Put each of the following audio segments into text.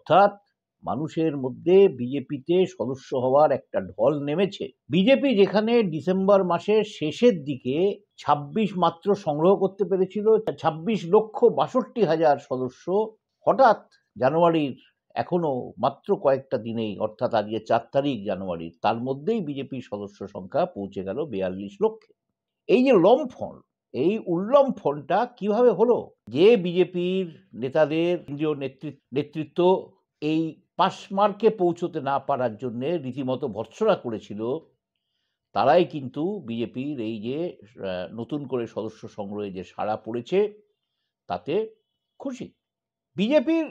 অর্থাৎ মানুষের মধ্যে বিজেপিতে সদস্য হওয়ার একটা ঢল নেমেছে। বিজেপি যেখানে ডিসেম্বর মাসের শেষের দিকে 26 মাত্র সংগ্রহ করতে পেরেছিল, 26,62,000 সদস্য, হঠাৎ জানুয়ারির এখনো মাত্র কয়েকটা দিনেই, অর্থাৎ আজকে 4 তারিখ জানুয়ারি, তার মধ্যেই বিজেপির সদস্য সংখ্যা পৌঁছে গেল 42 লক্ষে। এই যে লম্ফন, এই উল্লম্ফনটা কিভাবে হলো? যে বিজেপির নেতাদের কেন্দ্রীয় নেতৃত্ব এই পাসমার্কে পৌঁছতে না পারার জন্য রীতিমতো ভর্ৎসনা করেছিল, তারাই কিন্তু বিজেপির এই যে নতুন করে সদস্য সংগ্রহে যে সাড়া পড়েছে তাতে খুশি। বিজেপির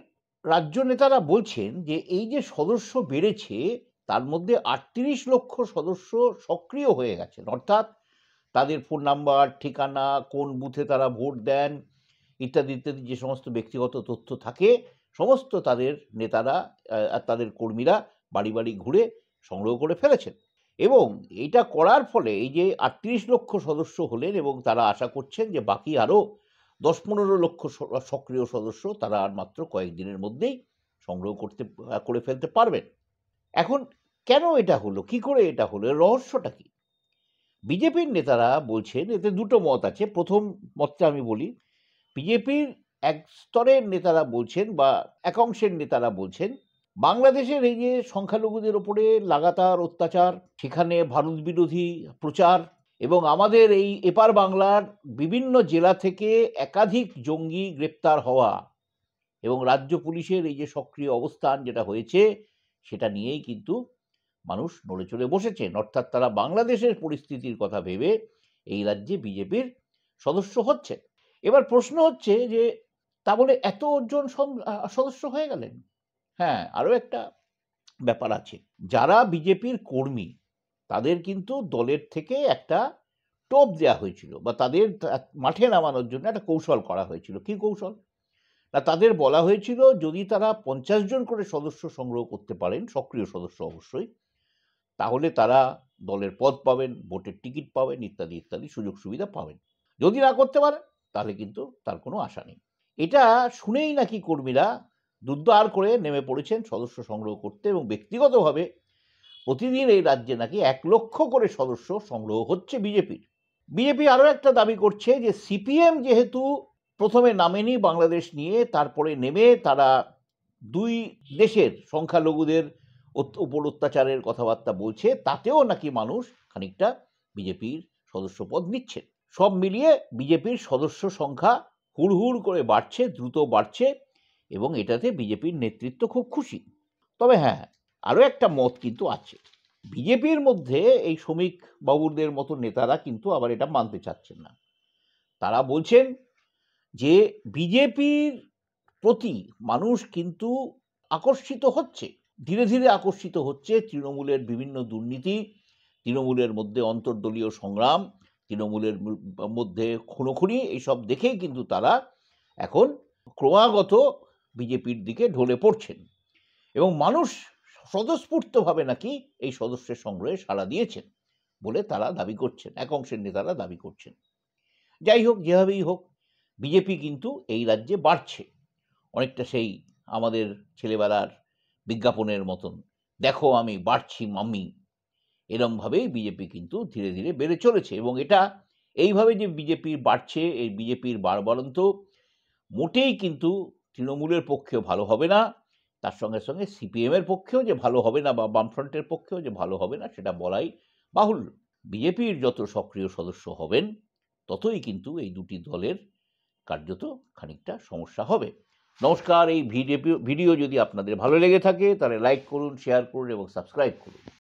রাজ্য নেতারা বলছেন যে এই যে সদস্য বেড়েছে তার মধ্যে 38 লক্ষ সদস্য সক্রিয় হয়ে গেছেন, অর্থাৎ তাদের ফোন নাম্বার, ঠিকানা, কোন বুথে তারা ভোট দেন ইত্যাদি ইত্যাদি যে সমস্ত ব্যক্তিগত তথ্য থাকে সমস্ত তাদের নেতারা আর তাদের কর্মীরা বাড়ি বাড়ি ঘুরে সংগ্রহ করে ফেলেছেন। এবং এইটা করার ফলে এই যে 38 লক্ষ সদস্য হলেন এবং তারা আশা করছেন যে বাকি আরও 10-15 লক্ষ সক্রিয় সদস্য তারা আর মাত্র কয়েকদিনের মধ্যেই সংগ্রহ করে ফেলতে পারবেন। এখন কেন এটা হলো, কি করে এটা হলো, রহস্যটা কি? বিজেপির নেতারা বলছেন, এতে দুটো মত আছে। প্রথম মতটা আমি বলি। বিজেপির এক স্তরের নেতারা বলছেন বা একাংশের নেতারা বলছেন বাংলাদেশের এই যে সংখ্যালঘুদের ওপরে লাগাতার অত্যাচার, সেখানে ভারত বিরোধী প্রচার এবং আমাদের এই এপার বাংলার বিভিন্ন জেলা থেকে একাধিক জঙ্গি গ্রেপ্তার হওয়া এবং রাজ্য পুলিশের এই যে সক্রিয় অবস্থান যেটা হয়েছে সেটা নিয়েই কিন্তু মানুষ নড়ে চড়ে বসেছেন, অর্থাৎ তারা বাংলাদেশের পরিস্থিতির কথা ভেবে এই রাজ্যে বিজেপির সদস্য হচ্ছে। এবার প্রশ্ন হচ্ছে যে তা বলে এতজন সদস্য হয়ে গেলেন? হ্যাঁ, আরও একটা ব্যাপার আছে। যারা বিজেপির কর্মী তাদের কিন্তু দলের থেকে একটা টোপ দেওয়া হয়েছিল বা তাদের মাঠে নামানোর জন্য একটা কৌশল করা হয়েছিল। কি কৌশল? না, তাদের বলা হয়েছিল যদি তারা 50 জন করে সদস্য সংগ্রহ করতে পারেন, সক্রিয় সদস্য অবশ্যই, তাহলে তারা দলের পদ পাবেন, ভোটের টিকিট পাবেন, ইত্যাদি ইত্যাদি সুযোগ সুবিধা পাবেন। যদি না করতে পারেন তাহলে কিন্তু তার কোনো আশা নেই। এটা শুনেই নাকি কর্মীরা দুর্দার করে নেমে পড়েছেন সদস্য সংগ্রহ করতে এবং ব্যক্তিগতভাবে প্রতিদিন এই রাজ্যে নাকি 1 লক্ষ করে সদস্য সংগ্রহ হচ্ছে বিজেপির। বিজেপি আরও একটা দাবি করছে যে সিপিএম যেহেতু প্রথমে নামেনি বাংলাদেশ নিয়ে, তারপরে নেমে তারা দুই দেশের সংখ্যালঘুদের উপর অত্যাচারের কথাবার্তা বলছে, তাতেও নাকি মানুষ খানিকটা বিজেপির সদস্যপদ নিচ্ছে। সব মিলিয়ে বিজেপির সদস্য সংখ্যা হুড়হুড় করে বাড়ছে, দ্রুত বাড়ছে এবং এটাতে বিজেপির নেতৃত্ব খুব খুশি। তবে হ্যাঁ, আরও একটা মত কিন্তু আছে। বিজেপির মধ্যে এই শ্রমিক বাবুদের মতো নেতারা কিন্তু আবার এটা মানতে চাচ্ছেন না। তারা বলছেন যে বিজেপির প্রতি মানুষ কিন্তু আকর্ষিত হচ্ছে, ধীরে ধীরে আকর্ষিত হচ্ছে। তৃণমূলের বিভিন্ন দুর্নীতি, তৃণমূলের মধ্যে অন্তর্দলীয় সংগ্রাম, তৃণমূলের মধ্যে খুনোখুনি, এইসব দেখেই কিন্তু তারা এখন ক্রমাগত বিজেপির দিকে ঢলে পড়ছেন এবং মানুষ স্বতঃস্ফূর্তভাবে নাকি এই সদস্যের সংগ্রহে সাড়া দিয়েছেন বলে তারা দাবি করছেন, এক অংশের নেতারা দাবি করছেন। যাই হোক, যেভাবেই হোক, বিজেপি কিন্তু এই রাজ্যে বাড়ছে, অনেকটা সেই আমাদের ছেলেবেলার বিজ্ঞাপনের মতন, দেখো আমি বাড়ছি মাম্মি, এরমভাবেই বিজেপি কিন্তু ধীরে ধীরে বেড়ে চলেছে। এবং এটা এইভাবে যে বিজেপি বাড়ছে, এই বিজেপির বাড়বাড়ন্ত মোটেই কিন্তু তৃণমূলের পক্ষেও ভালো হবে না, তার সঙ্গে সঙ্গে সিপিএমের পক্ষেও যে ভালো হবে না বা বামফ্রন্টের পক্ষেও যে ভালো হবে না সেটা বলাই বাহুল্য। বিজেপির যত সক্রিয় সদস্য হবেন ততই কিন্তু এই দুটি দলের কার্যত খানিকটা সমস্যা হবে। নমস্কার, এই ভিডিও যদি আপনাদের ভালো লেগে থাকে তাহলে লাইক করুন, শেয়ার করুন এবং সাবস্ক্রাইব করুন।